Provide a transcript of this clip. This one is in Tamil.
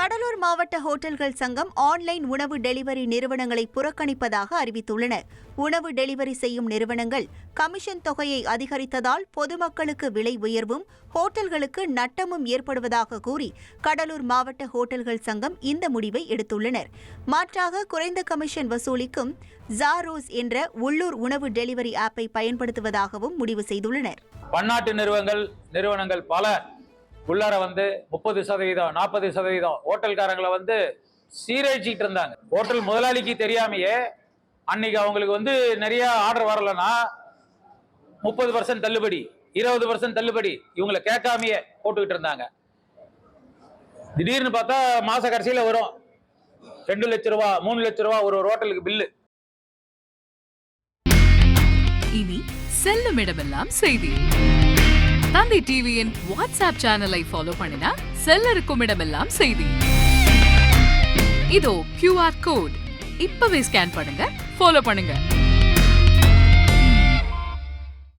கடலூர் மாவட்ட ஹோட்டல்கள் சங்கம் ஆன்லைன் உணவு டெலிவரி நிறுவனங்களை புறக்கணிப்பதாக அறிவித்துள்ளனர். உணவு டெலிவரி செய்யும் நிறுவனங்கள் கமிஷன் தொகையை அதிகரித்ததால் பொதுமக்களுக்கு விலை உயர்வும் ஹோட்டல்களுக்கு நட்டமும் ஏற்படுவதாக கூறி கடலூர் மாவட்ட ஹோட்டல்கள் சங்கம் இந்த முடிவை எடுத்துள்ளனர். மாற்றாக குறைந்த கமிஷன் வசூலிக்கும் ஜாரோஸ் என்ற உள்ளூர் உணவு டெலிவரி ஆப்பை பயன்படுத்துவதாகவும் முடிவு செய்துள்ளனர். பன்னாட்டு நிறுவனங்கள் பல உள்ளார 30%, 40% ஹோட்டல்காரங்களை சீரழிச்சிட்டு இருந்தாங்க. ஹோட்டல் முதலாளிக்கு தெரியாமையே அன்னைக்கு அவங்களுக்கு நிறைய ஆர்டர் வரலன்னா 30% தள்ளுபடி, 20% தள்ளுபடி இவங்களை கேட்காமையே போட்டுக்கிட்டு இருந்தாங்க. திடீர்னு பார்த்தா மாச கடைசியில வரும் 2 லட்சம் ரூபாய், 3 லட்சம் ரூபாய் ஒரு ஹோட்டலுக்கு பில்லு. இனி செல்லும் இடமெல்லாம் செய்தி. தந்தை டிவியின் வாட்ஸ்அப் சேனலை ஃபாலோ பண்ணினா செல்லருக்கும் இடமெல்லாம் செய்தி. இதோ QR கோட் இப்பவே ஸ்கேன் பண்ணுங்க, ஃபாலோ பண்ணுங்க.